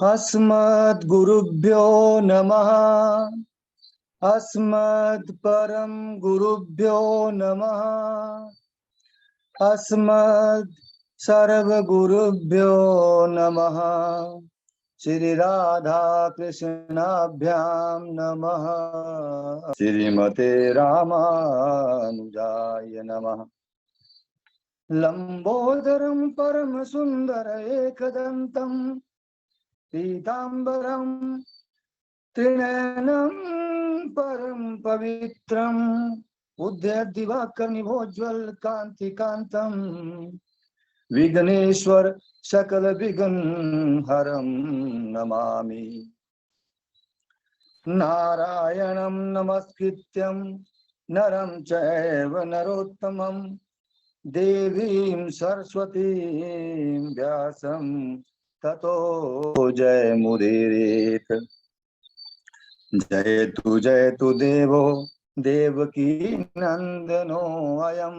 अस्मद्गुरुभ्यो नमः। अस्मद्परम गुरुभ्यो नमः। अस्मद् सर्वगुरुभ्यो नमः। श्री राधा कृष्णाभ्याम नमः। श्रीमते रामानुजाय नमः। लंबोदरम परम सुंदर एकदंतम पीतांबरम त्रिनयनम परम पवित्रम उद्यद्दिवाकरनिभोज्वल कांति कांतम विघ्नेश्वर सकल विघ्न हरम नमामि। नारायणं नमस्कृत्यं नरं चैव नरोत्तमं देवीं सरस्वतीं व्यासं ततो जयमुदीरयेत्। जयतु देवो देवकी नंदनो अयं।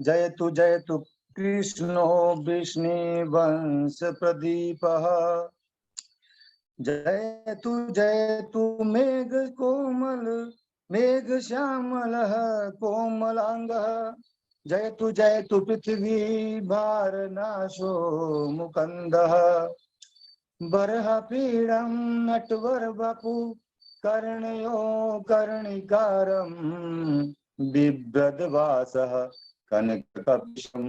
जयतु कृष्णो विष्णुवंश प्रदीपः। जयतु मेघ कोमल मेघ श्यामलः कोमलांगः। जयतु पृथ्वी भारनाशो मुकंदः। बर्हपीडं नटवर वपु कर्णयो कर्णिकारं बिभ्रद्वासः कनककपिशं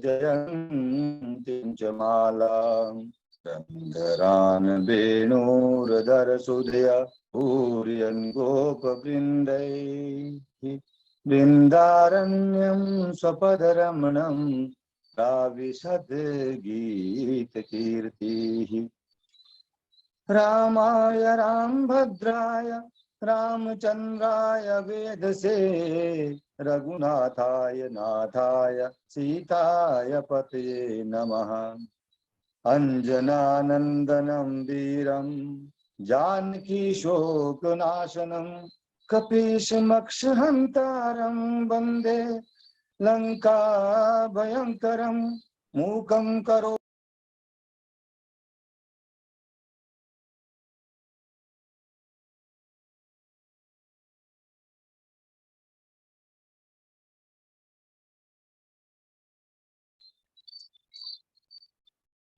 जयन्तीं च मालाम्। रन्ध्रान् वेणुरधर सुधया पूरयन् गोपवृन्दैः। वृन्दारण्यं स्वपदरमणं प्राविशद् गीतकीर्तिः। रामाय रामभद्राय रामचंद्राय वेदसे रघुनाथाय नाथाय सीताय पतये नमः। अंजनानंदनं वीरं जानकी शोकनाशनं कपीशमक्षहन्तारं वन्दे लंका भयंकरं मूकं करो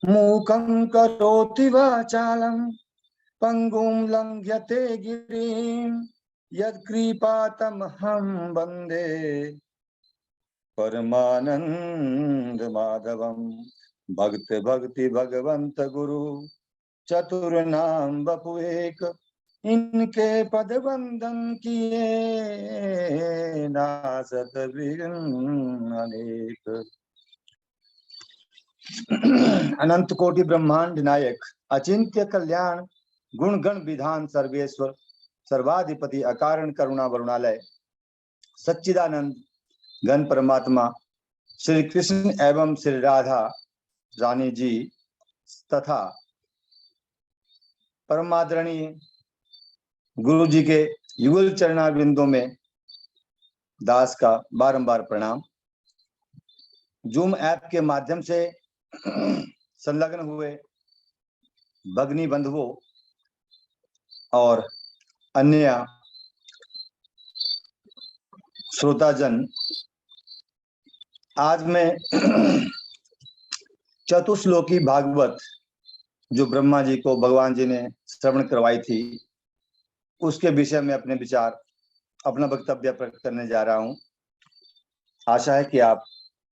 मूकं करोति वाचालं पंगुं लंघ्यते गिरिं यत्कृपातमहं वन्दे परमानंद माधवं। भक्त भक्ति भगवंत गुरु चतुर्नाम बपु एक। इनके पद वंदन किए नासत विघ्न अनेक। अनंत कोटि ब्रह्मांड नायक अचिंत्य कल्याण गुण गण विधान सर्वेश्वर सर्वाधिपति अकारण करुणा वरुणालय सच्चिदानंद घन परमात्मा श्री कृष्ण एवं श्री राधा रानी जी तथा परमादरणीय गुरु जी के युगल चरणारविंदों में दास का बारंबार प्रणाम। जूम ऐप के माध्यम से संलग्न हुए भगनी बंधुओं और अन्य श्रोताजन, आज मैं चतुश्लोकी भागवत जो ब्रह्मा जी को भगवान जी ने श्रवण करवाई थी उसके विषय में अपने विचार अपना वक्तव्य प्रकट करने जा रहा हूं। आशा है कि आप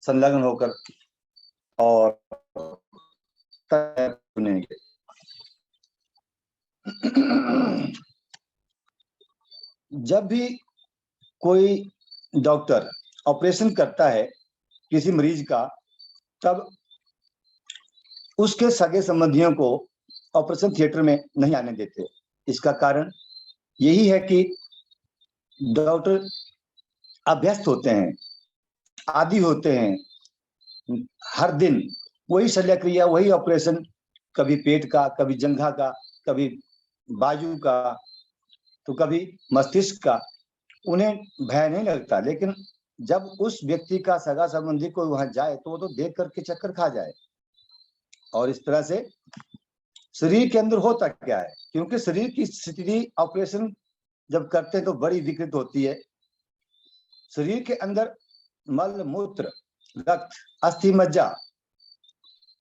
संलग्न होकर और सुनेंगे। जब भी कोई डॉक्टर ऑपरेशन करता है किसी मरीज का, तब उसके सगे संबंधियों को ऑपरेशन थिएटर में नहीं आने देते। इसका कारण यही है कि डॉक्टर अभ्यस्त होते हैं, आदी होते हैं, हर दिन वही शल्य क्रिया, वही ऑपरेशन, कभी पेट का, कभी जंघा का, कभी बाजू का, तो कभी मस्तिष्क का। उन्हें भय नहीं लगता, लेकिन जब उस व्यक्ति का सगा संबंधी कोई वहां जाए तो वो तो देख करके चक्कर खा जाए। और इस तरह से शरीर के अंदर होता क्या है, क्योंकि शरीर की स्थिति ऑपरेशन जब करते हैं तो बड़ी विकृत होती है। शरीर के अंदर मल मूत्र रक्त अस्थि मज्जा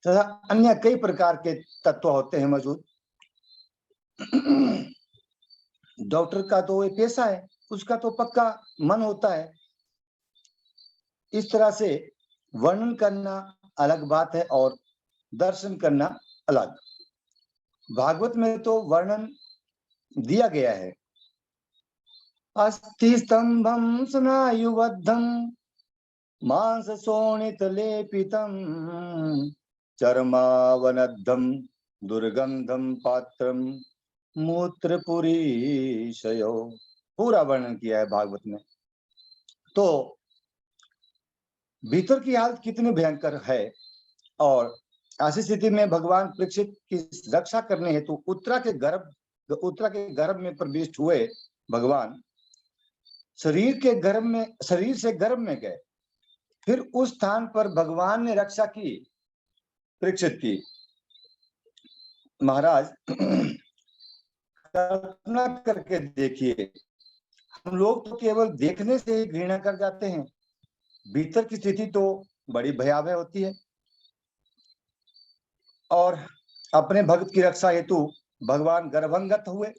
तथा अन्य कई प्रकार के तत्व होते हैं मौजूद। डॉक्टर का तो ये पेशा है, उसका तो पक्का मन होता है। इस तरह से वर्णन करना अलग बात है और दर्शन करना अलग। भागवत में तो वर्णन दिया गया है, अस्थि स्तंभम स्नायुबद्धम मांस शोणित लेपितम चर्मावनद्धम दुर्गंधम पात्रम मूत्रपुरीशयो, पूरा वर्णन किया है भागवत में। तो भीतर की हालत कितनी भयंकर है। और ऐसी स्थिति में भगवान परीक्षित की रक्षा करने हेतु उत्तरा के गर्भ में प्रविष्ट हुए। भगवान शरीर से गर्भ में गए, फिर उस स्थान पर भगवान ने रक्षा की परीक्षित की। महाराज कल्पना करके देखिए, हम लोग तो केवल देखने से ही घृणा कर जाते हैं, भीतर की स्थिति तो बड़ी भयावह होती है। और अपने भक्त की रक्षा हेतु भगवान गर्भंगत हुए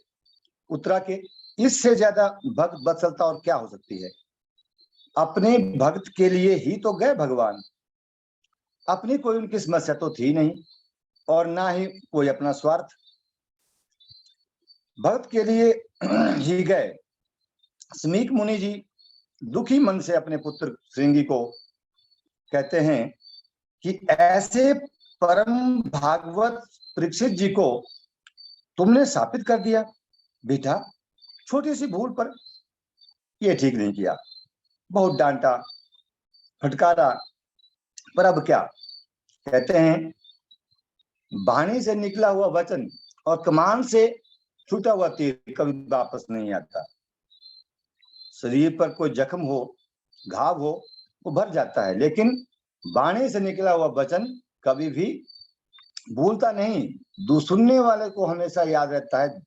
उत्तरा के, इससे ज्यादा भक्त वत्सलता और क्या हो सकती है। अपने भक्त के लिए ही तो गए भगवान, अपनी कोई उनकी समस्या तो थी नहीं और ना ही कोई अपना स्वार्थ, भक्त के लिए ही गए। स्मीक मुनि जी दुखी मन से अपने पुत्र श्रृंगी को कहते हैं कि ऐसे परम भागवत परीक्षित जी को तुमने शापित कर दिया। बेटा, छोटी सी भूल पर ये ठीक नहीं किया, बहुत डांटा फटकारा, पर अब क्या। कहते हैं वाणी से निकला हुआ वचन और कमान से छूटा हुआ तीर कभी वापस नहीं आता। शरीर पर कोई जख्म हो, घाव हो, वो भर जाता है, लेकिन वाणी से निकला हुआ वचन कभी भी भूलता नहीं। सुनने वाले को हमेशा याद रहता है,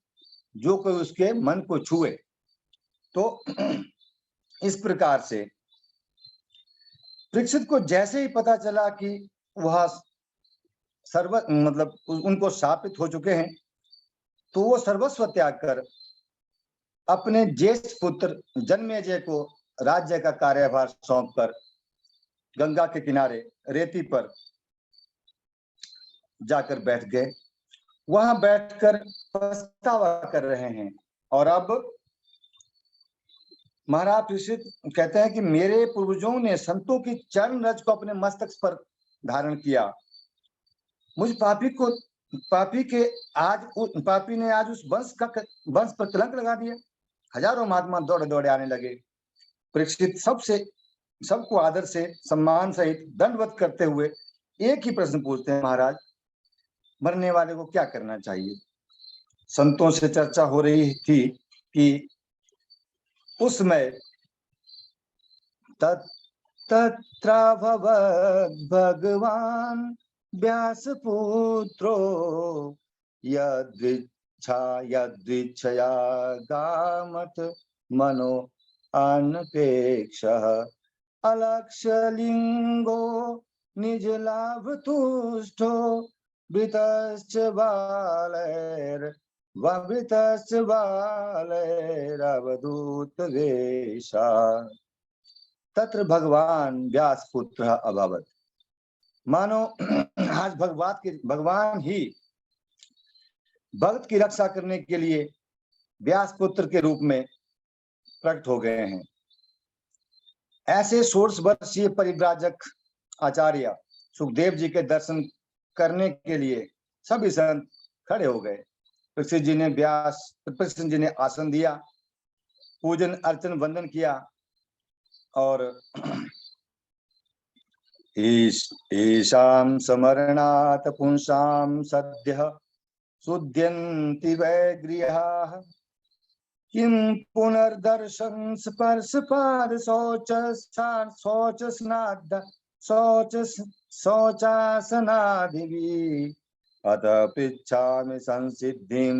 जो कोई उसके मन को छुए। तो इस प्रकार से परीक्षित को जैसे ही पता चला कि वह उनको शापित हो चुके हैं, तो वो सर्वस्व त्याग कर अपने ज्येष्ठ पुत्र जन्मेजय को राज्य का कार्यभार सौंपकर गंगा के किनारे रेती पर जाकर बैठ गए। वहां बैठकर पछतावा कर रहे हैं। और अब महाराज परीक्षित कहते हैं कि मेरे पूर्वजों ने संतों की चरण रज को अपने मस्तक पर धारण किया, मुझ पापी ने आज उस वंश पर कलंक लगा दिया। हजारों महात्मा दौड़े दौड़े आने लगे। परीक्षित सबको आदर से सम्मान सहित दंडवत करते हुए एक ही प्रश्न पूछते हैं, महाराज मरने वाले को क्या करना चाहिए। संतों से चर्चा हो रही थी कि उस समय तत्राभवत् भगवान व्यासपुत्रो यदृच्छया गामत मनो अनपेक्षः अलक्ष्यलिंगो निजलाभ तुष्टो वृतश्च बालैरवधूत वेशा तत्र भगवान व्यास पुत्र अभवत। मानो आज भगवान ही भक्त की रक्षा करने के लिए व्यास पुत्र के रूप में प्रकट हो गए हैं। ऐसे 16 वर्षीय परिव्राजक आचार्य सुखदेव जी के दर्शन करने के लिए सभी संत खड़े हो गए। परीक्षित जी ने आसन दिया, पूजन अर्चन वंदन किया और ईशाम समरणात् पुंसाम सद्यः शुद्ध्यन्ति वै गृहाः किम पुनर्दर्शन स्पर्श पाद शौच शौच स्नाद शौच शौचासनादिवि अतः पृच्छामि संसिद्धिं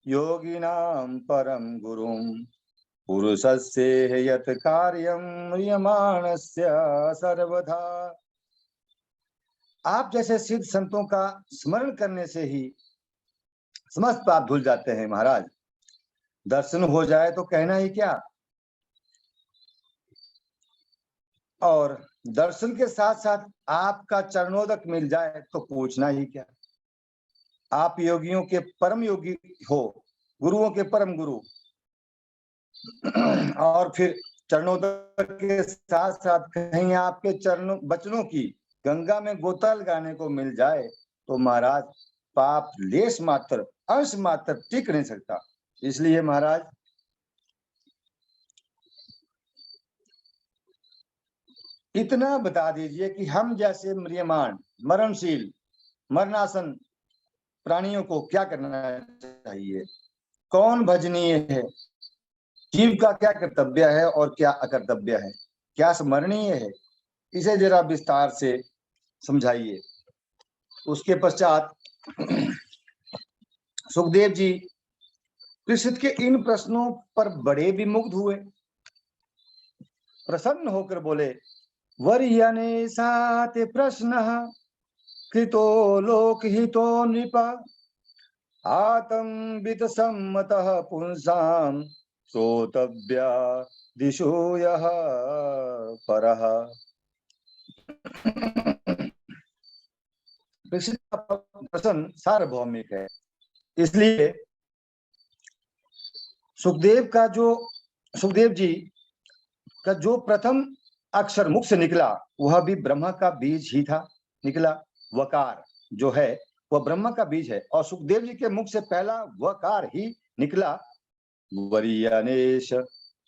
योगिनां परम गुरुं पुरुषस्य यत् कार्यं म्रियमाणस्य सर्वदा। आप जैसे सिद्ध संतों का स्मरण करने से ही समस्त पाप भूल जाते हैं महाराज। दर्शन हो जाए तो कहना ही क्या, और दर्शन के साथ साथ आपका चरणोदक मिल जाए तो पूछना ही क्या। आप योगियों के परम योगी हो, गुरुओं के परम गुरु, और फिर चरणोदक के साथ साथ कहीं आपके चरणों वचनों की गंगा में गोता लगाने को मिल जाए तो महाराज पाप लेश मात्र अंश मात्र टिक नहीं सकता। इसलिए महाराज इतना बता दीजिए कि हम जैसे म्रियमाण मरणशील मरणासन प्राणियों को क्या करना चाहिए, कौन भजनीय है, जीव का क्या कर्तव्य है और क्या अकर्तव्य है, क्या स्मरणीय है, इसे जरा विस्तार से समझाइए। उसके पश्चात सुखदेव जी परीक्षित के इन प्रश्नों पर बड़े विमुग्ध हुए, प्रसन्न होकर बोले, वर्यने साते प्रश्नः कृतो लोकहितो नृप आतंबित सम्मतः पुंसां श्रोतव्या दिशो यः परः। प्रश्न सार्वभौमिक है, इसलिए सुखदेव जी का जो प्रथम अक्षर मुख से निकला वह भी ब्रह्मा का बीज ही था निकला। वकार जो है वह ब्रह्मा का बीज है, और सुखदेव जी के मुख से पहला वकार ही निकला, वरीयनेश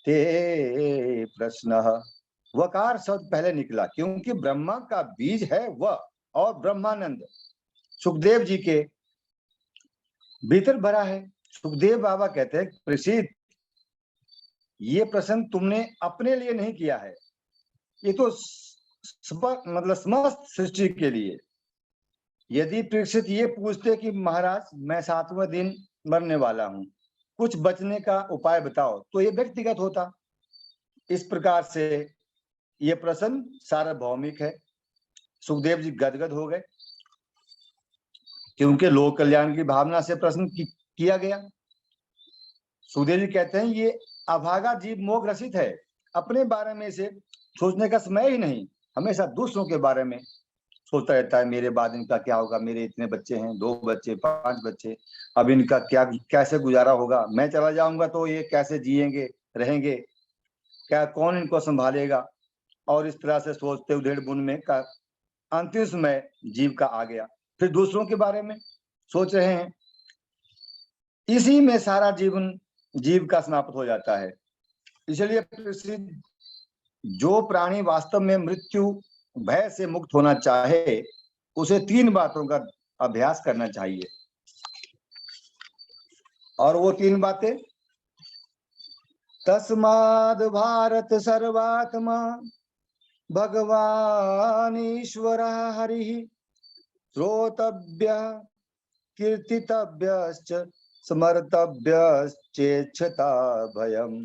ते प्रश्न। वकार शब्द पहले निकला क्योंकि ब्रह्मा का बीज है वह, और ब्रह्मानंद सुखदेव जी के भीतर भरा है। सुखदेव बाबा कहते हैं, प्रसिद्ध ये प्रश्न तुमने अपने लिए नहीं किया है, ये तो मतलब समस्त सृष्टि के लिए। यदि परीक्षित ये पूछते कि महाराज मैं 7वें दिन मरने वाला हूं, कुछ बचने का उपाय बताओ, तो ये व्यक्तिगत होता। इस प्रकार से ये प्रश्न सार्वभौमिक है। सुखदेव जी गदगद हो गए क्योंकि लोक कल्याण की भावना से प्रश्न किया गया। सुखदेव जी कहते हैं ये अभागा जीव मोह ग्रसित है, अपने बारे में से सोचने का समय ही नहीं, हमेशा दूसरों के बारे में सोचता रहता है, मेरे बाद इनका क्या होगा, मेरे इतने बच्चे हैं, 2 बच्चे 5 बच्चे, अब इनका क्या कैसे गुजारा होगा, मैं चला जाऊंगा तो ये कैसे जिएंगे रहेंगे, क्या कौन इनको संभालेगा। और इस तरह से सोचते उधेड़ बुन में का अंतिम समय जीव का आ गया, फिर दूसरों के बारे में सोच रहे हैं, इसी में सारा जीवन जीव का समाप्त हो जाता है। इसलिए जो प्राणी वास्तव में मृत्यु भय से मुक्त होना चाहे उसे 3 बातों का अभ्यास करना चाहिए, और वो 3 बातें, तस्माद् भारत सर्वात्मा भगवान ईश्वर हरिः श्रोतव्यः कीर्तितव्यश्च स्मर्तव्यश्चेच्छता भयम्।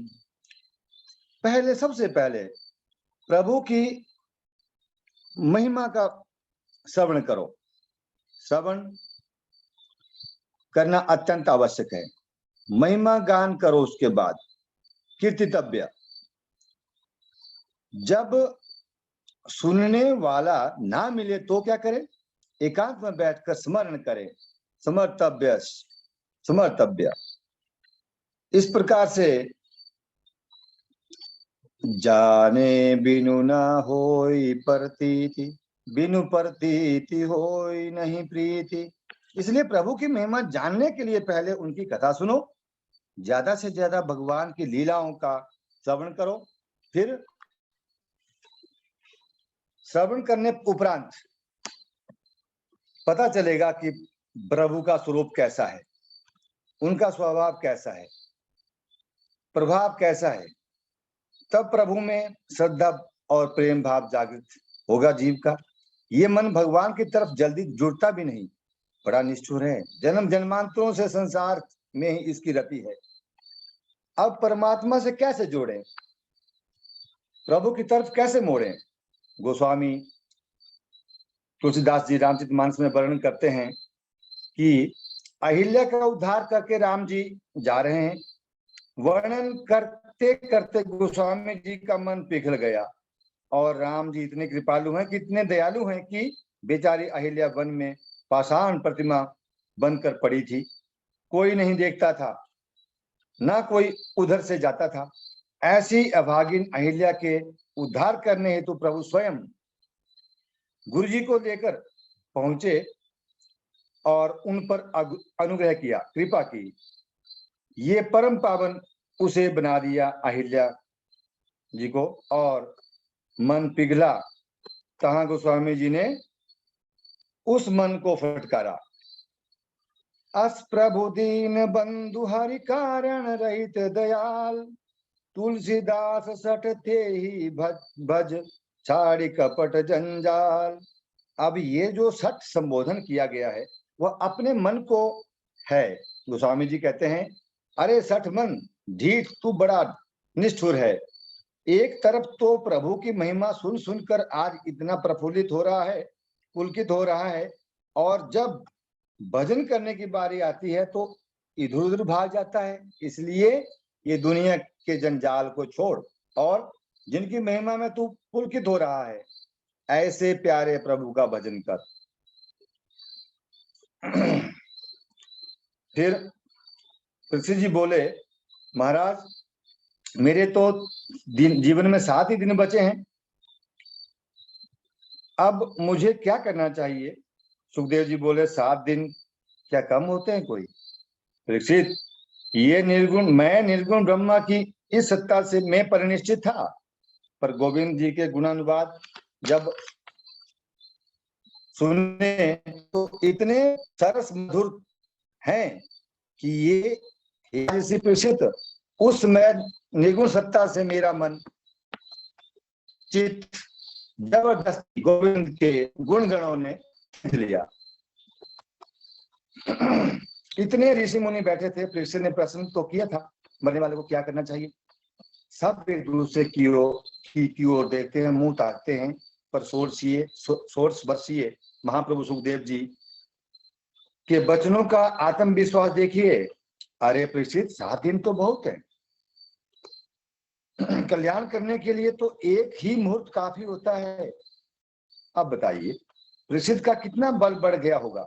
पहले सबसे पहले प्रभु की महिमा का श्रवण करो, श्रवण करना अत्यंत आवश्यक है। महिमा गान करो, उसके बाद कीर्तितव्य, जब सुनने वाला ना मिले तो क्या करे, एकांत में बैठकर स्मरण करे, समर्तव्य समर्तव्य। इस प्रकार से जाने बिनु न होई प्रतीति, बिनु प्रतीति होई नहीं प्रीति। इसलिए प्रभु की महिमा जानने के लिए पहले उनकी कथा सुनो, ज्यादा से ज्यादा भगवान की लीलाओं का श्रवण करो, फिर श्रवण करने उपरांत पता चलेगा कि प्रभु का स्वरूप कैसा है, उनका स्वभाव कैसा है। प्रभाव कैसा है, तब प्रभु में श्रद्धा और प्रेम भाव जागृत होगा जीव का। ये मन भगवान की तरफ जल्दी जुड़ता भी नहीं, बड़ा निष्ठुर है, जन्म जन्मांतरों से संसार में ही इसकी रति है। अब परमात्मा से कैसे जोड़ें, प्रभु की तरफ कैसे मोड़ें? गोस्वामी तुलसीदास जी रामचरितमानस में वर्णन करते हैं कि अहिल्या का उद्धार करके राम जी जा रहे हैं। वर्णन करते करते गोस्वामी जी का मन पिघल गया और राम जी इतने कृपालु हैं, कितने दयालु हैं कि बेचारी अहिल्या वन में पाषाण प्रतिमा बनकर पड़ी थी, कोई नहीं देखता था, ना कोई उधर से जाता था। ऐसी अभागिन अहिल्या के उद्धार करने हेतु प्रभु स्वयं गुरु जी को लेकर पहुंचे और उन पर अनुग्रह किया, कृपा की। ये परम पावन उसे बना दिया अहिल्या जी को, और मन पिघला। कहाँ गोस्वामी जी ने उस मन को फटकारा। अस प्रभु दीन बंधु हरि कारण रहित दयाल, तुलसीदास सठ थे ही भज छाड़ी कपट जंजाल। अब ये जो सठ संबोधन किया गया है वह अपने मन को है। गोस्वामी जी कहते हैं, अरे सठ मन, ढीठ तू बड़ा निष्ठुर है। एक तरफ तो प्रभु की महिमा सुन सुनकर आज इतना प्रफुल्लित हो रहा है, पुलकित हो रहा है, और जब भजन करने की बारी आती है तो इधर उधर भाग जाता है। इसलिए ये दुनिया के जंजाल को छोड़ और जिनकी महिमा में तू पुलकित हो रहा है, ऐसे प्यारे प्रभु का भजन कर। फिर परीक्षित जी बोले, महाराज मेरे तो जीवन में 7 ही दिन बचे हैं, अब मुझे क्या करना चाहिए? सुखदेव जी बोले, 7 दिन क्या कम होते हैं कोई? परीक्षित, ये मैं निर्गुण ब्रह्मा की इस सत्ता से मैं परिनिष्ठित था, पर गोविंद जी के गुणानुवाद जब सुने तो इतने सरस मधुर हैं कि ये परीक्षित, उस मैं निर्गुण सत्ता से मेरा मन चित्त जबरदस्ती गोविंद के गुण गणों ने खींच लिया। इतने ऋषि मुनि बैठे थे, परीक्षित ने प्रश्न तो किया था, मरने वाले को क्या करना चाहिए? सब एक दूसरे की ओर देखते हैं, मुंह ताकते हैं, पर सोर्स बरसिए महाप्रभु सुखदेव जी के वचनों का आत्मविश्वास देखिए। अरे परीक्षित, 7 दिन तो बहुत है, कल्याण करने के लिए तो एक ही मुहूर्त काफी होता है। अब बताइए परीक्षित का कितना बल बढ़ गया होगा।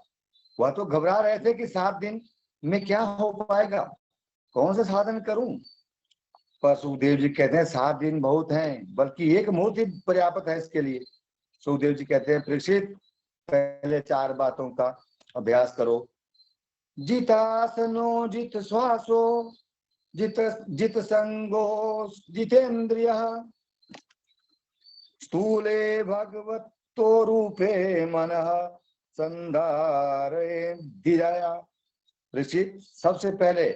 वह तो घबरा रहे थे कि 7 दिन में क्या हो पाएगा, कौन सा साधन करूं? पर सुखदेव जी कहते हैं 7 दिन बहुत हैं, बल्कि एक मुहूर्त ही पर्याप्त है इसके लिए। सुखदेव जी कहते हैं, परीक्षित पहले 4 बातों का अभ्यास करो। जितासनो जित श्वासो जित संगो जितेन्द्रिय, स्थूले भगवतो रूपे मनः संधारे धीराया। ऋषि, सबसे पहले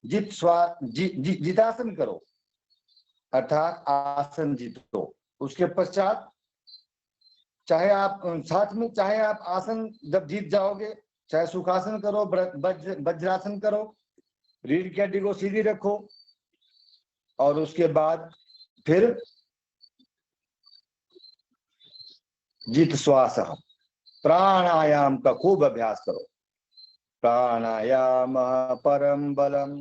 जितासन करो, अर्थात आसन जीतो। उसके पश्चात चाहे आप साथ में चाहे आप आसन जब जीत जाओगे, चाहे सुखासन करो, वज्रासन करो, रीढ़ की हड्डी को सीधी रखो, और उसके बाद फिर जित श्वास प्राणायाम का खूब अभ्यास करो। प्राणायाम परम बलम,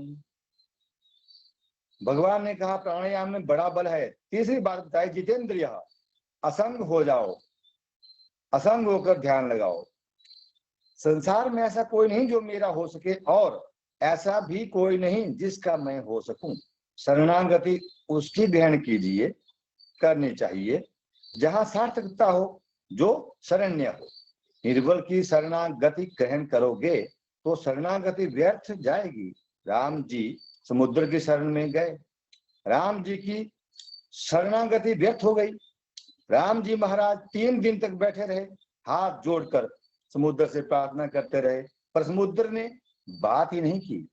भगवान ने कहा प्राणायाम में बड़ा बल है। तीसरी बात बताई, जितेंद्रिय, असंग हो जाओ, असंग होकर ध्यान लगाओ। संसार में ऐसा कोई नहीं जो मेरा हो सके, और ऐसा भी कोई नहीं जिसका मैं हो सकूं। शरणागति उसकी ग्रहण कीजिए, करनी चाहिए जहां सार्थकता हो, जो शरण्य हो। निर्बल की शरणागति ग्रहण करोगे तो शरणागति व्यर्थ जाएगी। राम जी समुद्र की शरण में गए, राम जी की शरणागति व्यर्थ हो गई। राम जी महाराज 3 दिन तक बैठे रहे, हाथ जोड़कर समुद्र से प्रार्थना करते रहे, पर समुद्र ने बात ही नहीं की,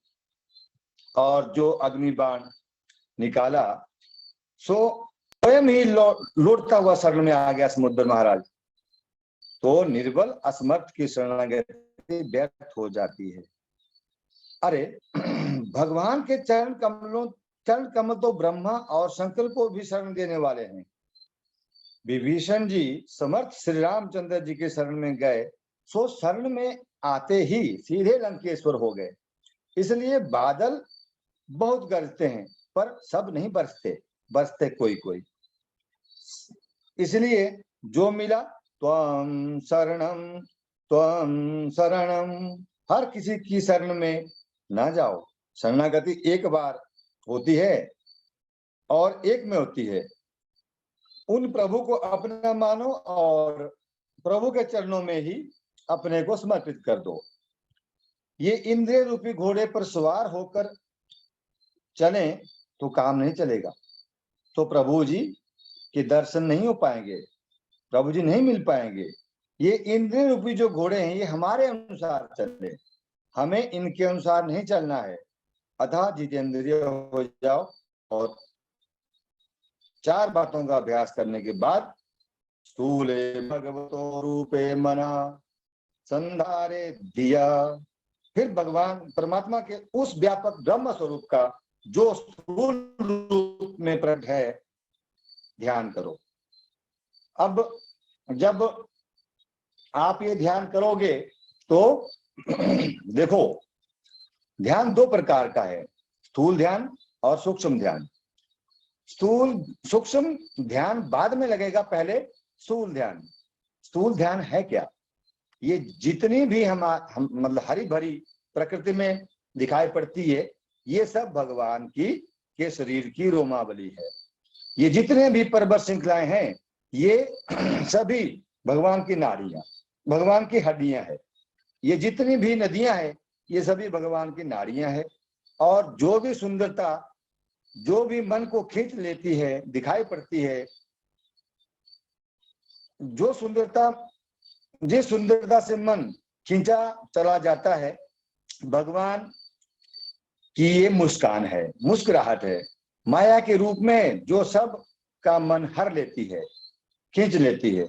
और जो अग्नि बाण निकाला, सो स्वयं ही लौटता हुआ शरण में आ गया समुद्र महाराज। तो निर्बल असमर्थ की शरणागति व्यर्थ हो जाती है। अरे भगवान के चरण कमल तो ब्रह्मा और शंकर को भी शरण देने वाले हैं। विभीषण जी समर्थ श्री रामचंद्र जी के शरण में गए, सो शरण में आते ही सीधे लंकेश्वर हो गए। इसलिए बादल बहुत गरजते हैं पर सब नहीं बरसते, बरसते कोई कोई। इसलिए जो मिला त्वं शरणम, हर किसी की शरण में ना जाओ। शरणागति एक बार होती है और एक में होती है। उन प्रभु को अपना मानो और प्रभु के चरणों में ही अपने को समर्पित कर दो। ये इंद्रिय रूपी घोड़े पर सवार होकर चले तो काम नहीं चलेगा, तो प्रभु जी के दर्शन नहीं हो पाएंगे, प्रभु जी नहीं मिल पाएंगे। ये इंद्रिय रूपी जो घोड़े हैं ये हमारे अनुसार चले, हमें इनके अनुसार नहीं चलना है। अतः जितेंद्रिय हो जाओ और 4 बातों का अभ्यास करने के बाद स्थूले भगवतो रूपे मना संधारे दिया, फिर भगवान परमात्मा के उस व्यापक ब्रह्म स्वरूप का जो स्थूल रूप में प्रकट है ध्यान करो। अब जब आप ये ध्यान करोगे तो देखो ध्यान 2 प्रकार का है, स्थूल ध्यान और सूक्ष्म ध्यान। सूक्ष्म ध्यान बाद में लगेगा, पहले स्थूल ध्यान। स्थूल ध्यान है क्या? ये जितनी भी हम मतलब हरी भरी प्रकृति में दिखाई पड़ती है, ये सब भगवान के शरीर की रोमावली है। ये जितने भी पर्वत श्रृंखलाएं हैं ये सभी भगवान की नाड़ियां, भगवान की हड्डियां है। ये जितनी भी नदियां हैं ये सभी भगवान की नाड़ियां है। और जो भी सुंदरता जो भी मन को खींच लेती है, दिखाई पड़ती है, जो सुंदरता जिस सुंदरता से मन खींचा चला जाता है, भगवान की ये मुस्कान है, मुस्कुराहट है। माया के रूप में जो सब का मन हर लेती है, खींच लेती है।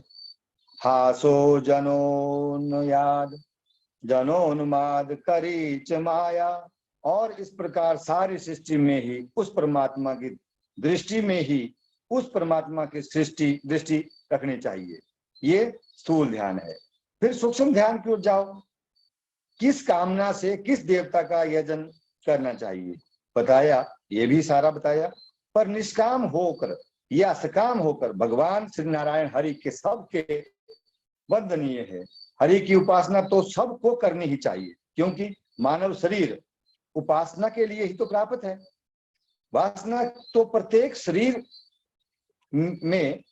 हासो जनोन्याद जनोन्माद करी च माया, और इस प्रकार सारी सृष्टि में ही उस परमात्मा की दृष्टि में ही उस परमात्मा की सृष्टि दृष्टि रखनी चाहिए। ये स्थूल ध्यान है। फिर सूक्ष्म ध्यान की ओर जाओ, किस कामना से किस देवता का यजन करना चाहिए बताया, ये भी सारा बताया। पर निष्काम होकर या सकाम होकर भगवान श्री नारायण हरि के सबके वंदनीय है। हरि की उपासना तो सबको करनी ही चाहिए, क्योंकि मानव शरीर उपासना के लिए ही तो प्राप्त है। वासना तो प्रत्येक शरीर में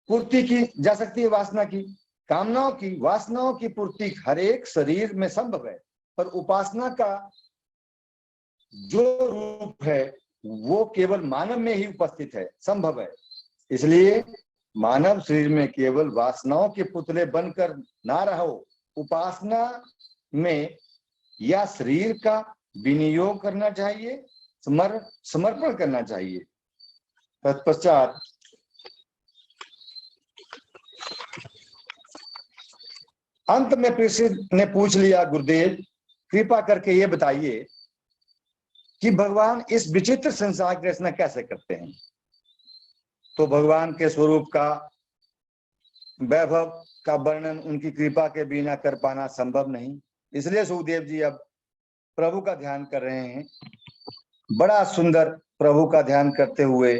पूर्ति की जा सकती है, वासना की, कामनाओं की, वासनाओं की पूर्ति हर एक शरीर में संभव है। पर उपासना का जो रूप है वो केवल मानव में ही उपस्थित है, संभव है। इसलिए मानव शरीर में केवल वासनाओं के पुतले बनकर ना रहो, उपासना में या शरीर का विनियोग करना चाहिए, समर्पण करना चाहिए। तत्पश्चात अंत में परीक्षित ने पूछ लिया, गुरुदेव कृपा करके ये बताइए कि भगवान इस विचित्र संसार की रचना कैसे करते हैं। तो भगवान के स्वरूप का वैभव का वर्णन उनकी कृपा के बिना कर पाना संभव नहीं। इसलिए सुखदेव जी अब प्रभु का ध्यान कर रहे हैं। बड़ा सुंदर प्रभु का ध्यान करते हुए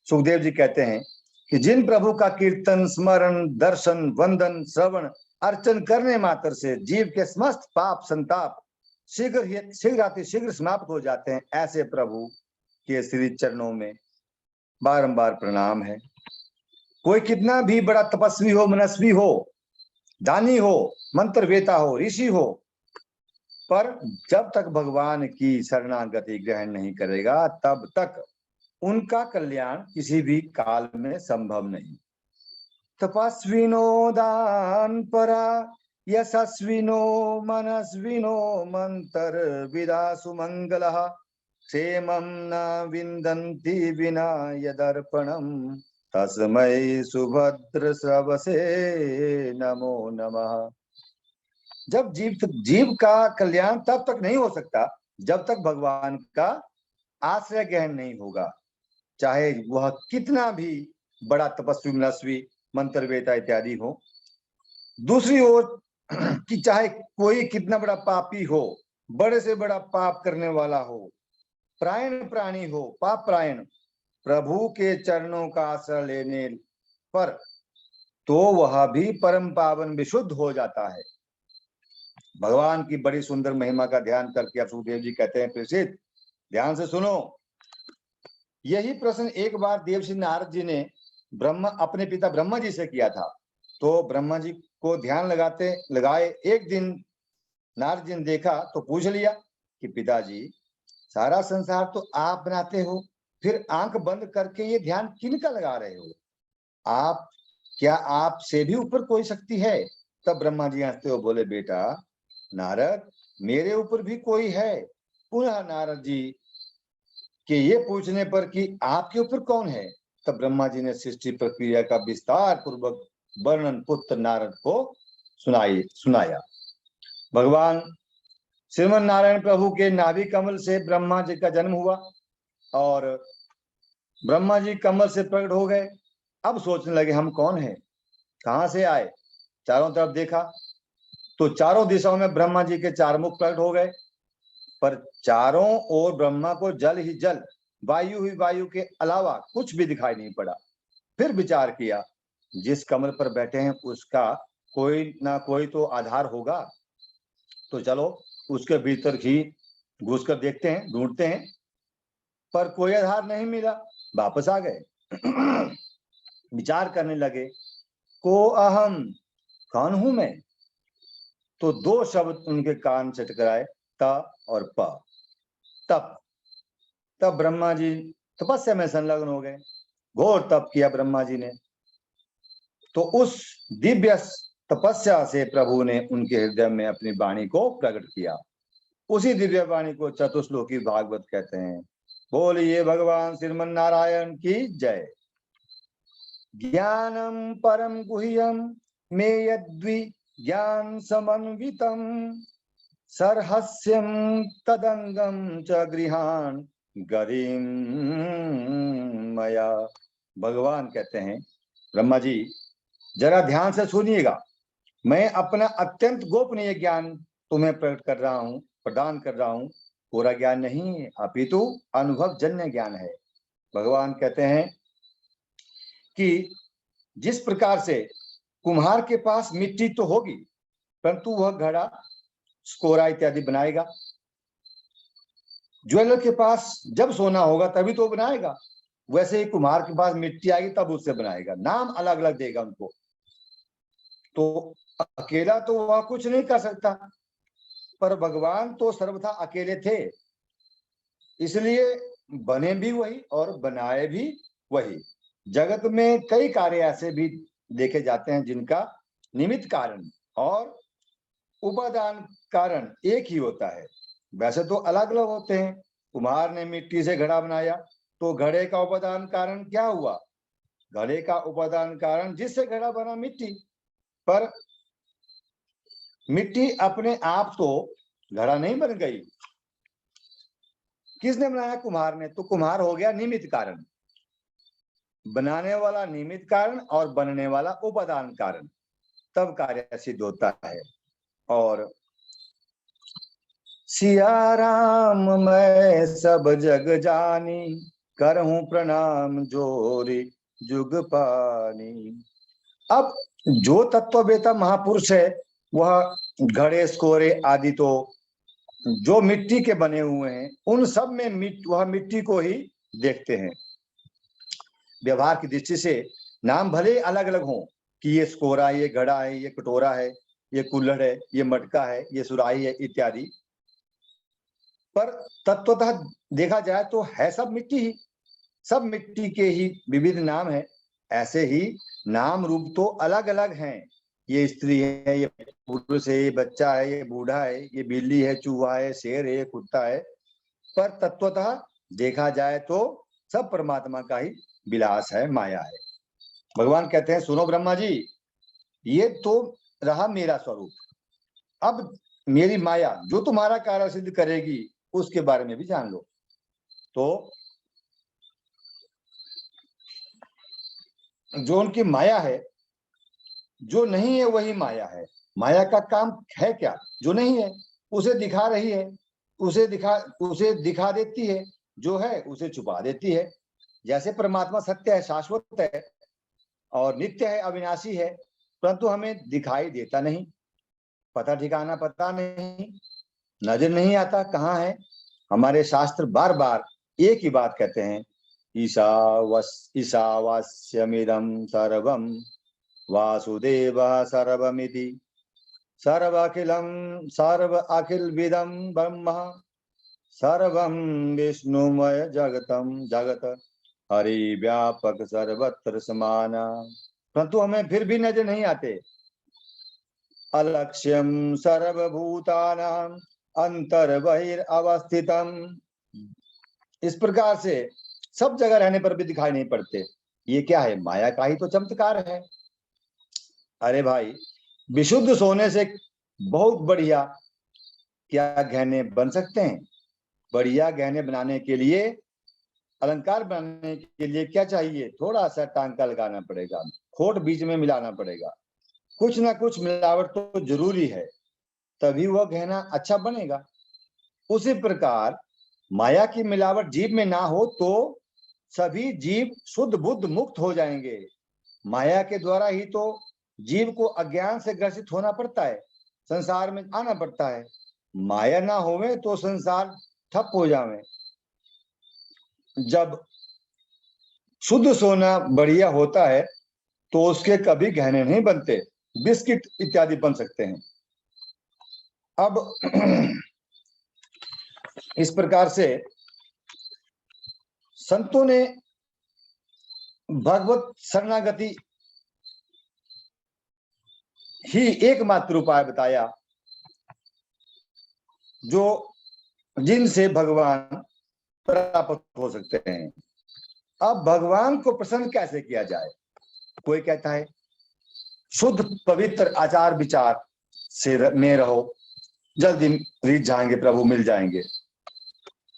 सुखदेव जी कहते हैं कि जिन प्रभु का कीर्तन स्मरण दर्शन वंदन श्रवण अर्चन करने मात्र से जीव के समस्त पाप संताप शीघ्र समाप्त हो जाते हैं, ऐसे प्रभु के श्री चरणों में बारंबार प्रणाम है। कोई कितना भी बड़ा तपस्वी हो, मनस्वी हो, दानी हो, मंत्र वेता हो, ऋषि हो, पर जब तक भगवान की शरणागति ग्रहण नहीं करेगा तब तक उनका कल्याण किसी भी काल में संभव नहीं। तपस्विनो दान परा यशस्विनो मनस्विनो मंत्र विदा सुमंगलः क्षेमं न विन्दन्ति विना यदर्पणम् तस्मै सुभद्र श्रवसे नमो नमः। जब जीव का कल्याण तब तक नहीं हो सकता जब तक भगवान का आश्रय ग्रहण नहीं होगा, चाहे वह कितना भी बड़ा तपस्वी मनस्वी मंत्रवेता इत्यादि हो। दूसरी ओर कि चाहे कोई कितना बड़ा पापी हो, बड़े से बड़ा पाप करने वाला हो, प्रायण प्राणी हो, पाप प्रायण, प्रभु के चरणों का आश्रय लेने पर तो वह भी परम पावन विशुद्ध हो जाता है। भगवान की बड़ी सुंदर महिमा का ध्यान करके अब सुखदेव जी कहते हैं, प्रेषित ध्यान से सुनो। यही प्रश्न एक बार देवश्री नारद जी ने अपने पिता ब्रह्मा जी से किया था। तो ब्रह्मा जी को ध्यान लगाए एक दिन नारद जी ने देखा तो पूछ लिया कि पिताजी, सारा संसार तो आप बनाते हो, फिर आंख बंद करके ये ध्यान किनका लगा रहे हो? आप क्या आपसे भी ऊपर कोई शक्ति है? तब ब्रह्मा जी हंसते हुए बोले, बेटा नारद, मेरे ऊपर भी कोई है। पुनः नारद जी के ये पूछने पर कि आपके ऊपर कौन है, तब ब्रह्मा जी ने सृष्टि प्रक्रिया का विस्तार पूर्वक वर्णन पुत्र नारद को सुनाया। भगवान श्रीमन नारायण प्रभु के नाभि कमल से ब्रह्मा जी का जन्म हुआ और ब्रह्मा जी कमल से प्रकट हो गए। अब सोचने लगे हम कौन हैं, कहां से आए। चारों तरफ देखा तो चारों दिशाओं में ब्रह्मा जी के चार मुख प्रकट हो गए, पर चारों ओर ब्रह्मा को जल ही जल, वायु ही वायु के अलावा कुछ भी दिखाई नहीं पड़ा। फिर विचार किया, जिस कमल पर बैठे हैं उसका कोई ना कोई तो आधार होगा, तो चलो उसके भीतर ही घुसकर देखते हैं, ढूंढते हैं। पर कोई आधार नहीं मिला, वापस आ गए। विचार करने लगे, को अहम, कौन हूं मैं? तो दो शब्द उनके कान से टकराए, त और प, तप। तब ब्रह्मा जी तपस्या में संलग्न हो गए। घोर तप किया ब्रह्मा जी ने। तो उस दिव्य तपस्या से प्रभु ने उनके हृदय में अपनी वाणी को प्रकट किया। उसी दिव्य वाणी को चतुश्लोकी भागवत कहते हैं। बोलिए भगवान श्रीमन नारायण की जय। ज्ञानम परम गुह्यम मे यद्वि ज्ञान समन्वितम सरहस्यम तदंगम च गृहान गरिम मया। भगवान कहते हैं, ब्रह्मा जी जरा ध्यान से सुनिएगा, मैं अपना अत्यंत गोपनीय ज्ञान तुम्हें प्रदान कर रहा हूं। पूरा ज्ञान नहीं है, अपितु अनुभव जन्य ज्ञान है। भगवान कहते हैं कि जिस प्रकार से कुम्हार के पास मिट्टी तो होगी, परंतु वह घड़ा, स्कोरा इत्यादि बनाएगा। ज्वेलर के पास जब सोना होगा तभी तो बनाएगा, वैसे ही कुम्हार के पास मिट्टी आएगी तब उससे बनाएगा, नाम अलग अलग देगा उनको। तो अकेला तो वह कुछ नहीं कर सकता, पर भगवान तो सर्वथा अकेले थे, इसलिए बने भी वही और बनाए भी वही। जगत में कई कार्य ऐसे भी देखे जाते हैं जिनका निमित्त कारण और उपादान कारण एक ही होता है, वैसे तो अलग अलग होते हैं। कुम्हार ने मिट्टी से घड़ा बनाया तो घड़े का उपादान कारण क्या हुआ? घड़े का उपादान कारण जिससे घड़ा बना मिट्टी, पर मिट्टी अपने आप तो घड़ा नहीं बन गई। किसने बनाया? कुम्हार ने। तो कुम्हार हो गया निमित्त कारण, बनाने वाला निमित्त कारण और बनने वाला उपादान कारण, तब कार्य सिद्ध होता है। और सिया राम मैं सब जग जानी, करहूं प्रणाम जोरी जुग पानी। अब जो तत्ववेता महापुरुष है वह घड़े स्कोरे आदि तो जो मिट्टी के बने हुए हैं उन सब में वह मिट्टी को ही देखते हैं। व्यवहार की दृष्टि से नाम भले अलग अलग हों कि ये स्कोरा, ये घड़ा है, ये कटोरा है, ये कुल्हड़ है, ये मटका है, ये सुराही है इत्यादि, पर तत्वतः देखा जाए तो है सब मिट्टी ही, सब मिट्टी के ही विविध नाम है। ऐसे ही नाम रूप तो अलग अलग हैं, ये स्त्री है, ये पुरुष है, ये बच्चा है, ये बूढ़ा है, ये बिल्ली है, चूहा है, शेर है, कुत्ता है, पर तत्वतः देखा जाए तो सब परमात्मा का ही विलास है, माया है। भगवान कहते हैं सुनो ब्रह्मा जी, ये तो रहा मेरा स्वरूप, अब मेरी माया जो तुम्हारा कार्य सिद्ध करेगी उसके बारे में भी जान लो। तो जो उनकी माया है, जो नहीं है वही माया है। माया का काम है क्या? जो नहीं है उसे दिखा रही है, उसे दिखा देती है, जो है उसे छुपा देती है। जैसे परमात्मा सत्य है, शाश्वत है और नित्य है, अविनाशी है, परंतु हमें दिखाई देता नहीं, पता ठिकाना पता नहीं, नजर नहीं आता कहाँ है। हमारे शास्त्र बार बार एक ही बात कहते हैं, ईशावास्यमिदं सर्वं वासुदेवः सर्वमिति, सर्व अखिल विदं ब्रह्म सर्वं विष्णुमय जगत हरि व्यापक सर्वत्र समाना। परंतु हमें फिर भी नजर नहीं आते। अलक्ष्यम सर्वभूतानां अंतर्बहिरवस्थितम, इस प्रकार से सब जगह रहने पर भी दिखाई नहीं पड़ते। ये क्या है? माया का ही तो चमत्कार है। अरे भाई, विशुद्ध सोने से बहुत बढ़िया क्या गहने बन सकते हैं? बढ़िया गहने बनाने के लिए, अलंकार बनाने के लिए क्या चाहिए? थोड़ा सा टांका लगाना पड़ेगा, खोट बीच में मिलाना पड़ेगा, कुछ ना कुछ मिलावट तो जरूरी है, तभी वह गहना अच्छा बनेगा। उसी प्रकार माया की मिलावट जीव में ना हो तो सभी जीव शुद्ध बुद्ध मुक्त हो जाएंगे। माया के द्वारा ही तो जीव को अज्ञान से ग्रसित होना पड़ता है, संसार में आना पड़ता है। माया ना होवे तो संसार ठप हो जावे। जब शुद्ध सोना बढ़िया होता है तो उसके कभी गहने नहीं बनते, बिस्किट इत्यादि बन सकते हैं। अब इस प्रकार से संतों ने भगवत शरणागति ही एकमात्र उपाय बताया जो जिनसे भगवान प्राप्त हो सकते हैं। अब भगवान को प्रसन्न कैसे किया जाए? कोई कहता है शुद्ध पवित्र आचार विचार से में रहो, जल्दी रिझ जाएंगे, प्रभु मिल जाएंगे।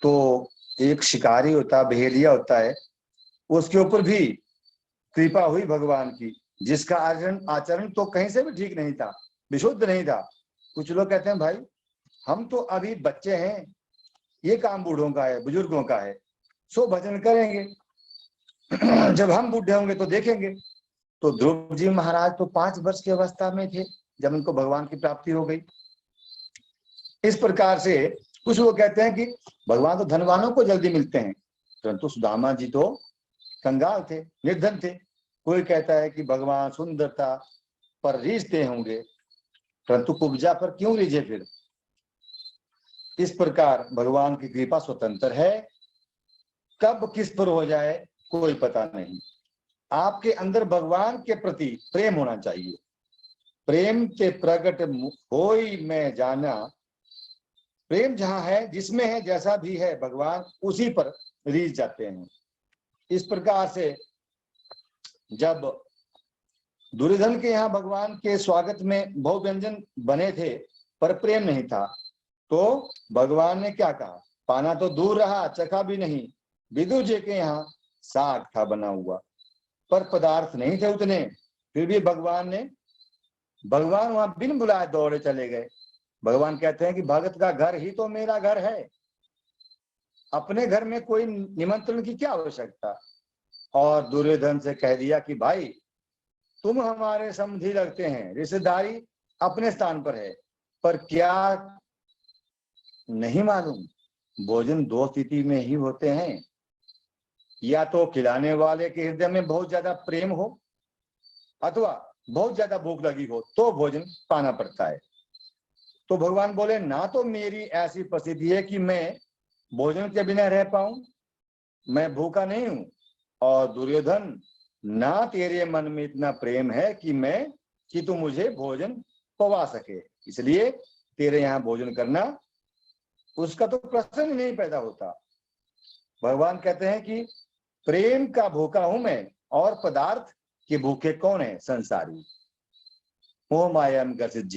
तो एक शिकारी होता, भेड़िया होता है, उसके ऊपर भी कृपा हुई भगवान की, जिसका आचरण तो कहीं से भी ठीक नहीं था, विशुद्ध नहीं था। कुछ लोग कहते हैं भाई हम तो अभी बच्चे हैं, ये काम बूढ़ों का है, बुजुर्गों का है, सो भजन करेंगे, जब हम बूढ़े होंगे तो देखेंगे। तो ध्रुव जी महाराज तो 5 वर्ष की अवस्था में थे जब उनको भगवान की प्राप्ति हो गई। इस प्रकार से कुछ लोग कहते हैं कि भगवान तो धनवानों को जल्दी मिलते हैं, परंतु सुदामा जी तो कंगाल थे, निर्धन थे। कोई कहता है कि भगवान सुंदरता पर रीझते होंगे, परंतु कुब्जा पर क्यों रीझे फिर? इस प्रकार भगवान की कृपा स्वतंत्र है, कब किस पर हो जाए कोई पता नहीं। आपके अंदर भगवान के प्रति प्रेम होना चाहिए। प्रेम के प्रकट होई मैं जाना, प्रेम जहां है, जिसमें है, जैसा भी है भगवान, उसी पर रीझ जाते हैं। इस प्रकार से जब दुर्योधन के यहाँ भगवान के स्वागत में बहु व्यंजन बने थे पर प्रेम नहीं था, तो भगवान ने क्या कहा? पाना तो दूर रहा, चखा भी नहीं। विदुर जी के यहाँ साग था बना हुआ, पर पदार्थ नहीं थे उतने, फिर भी भगवान वहां बिन बुलाए दौड़े चले गए। भगवान कहते हैं कि भगत का घर ही तो मेरा घर है, अपने घर में कोई निमंत्रण की क्या आवश्यकता। और दुर्योधन से कह दिया कि भाई तुम हमारे समधी लगते हैं, रिश्तेदारी अपने स्थान पर है, पर क्या नहीं मालूम भोजन 2 स्थिति में ही होते हैं, या तो खिलाने वाले के हृदय में बहुत ज्यादा प्रेम हो, अथवा बहुत ज्यादा भूख लगी हो तो भोजन पाना पड़ता है। तो भगवान बोले ना तो मेरी ऐसी परिस्थिति है कि मैं भोजन के बिना रह पाऊं, मैं भूखा नहीं हूं, और दुर्योधन ना तेरे मन में इतना प्रेम है कि तू मुझे भोजन पवा सके, इसलिए तेरे यहाँ भोजन करना उसका तो प्रश्न ही नहीं पैदा होता। भगवान कहते हैं कि प्रेम का भूखा हूं मैं, और पदार्थ के भूखे कौन है? संसारी। मोह माया में ग्रसित जीव।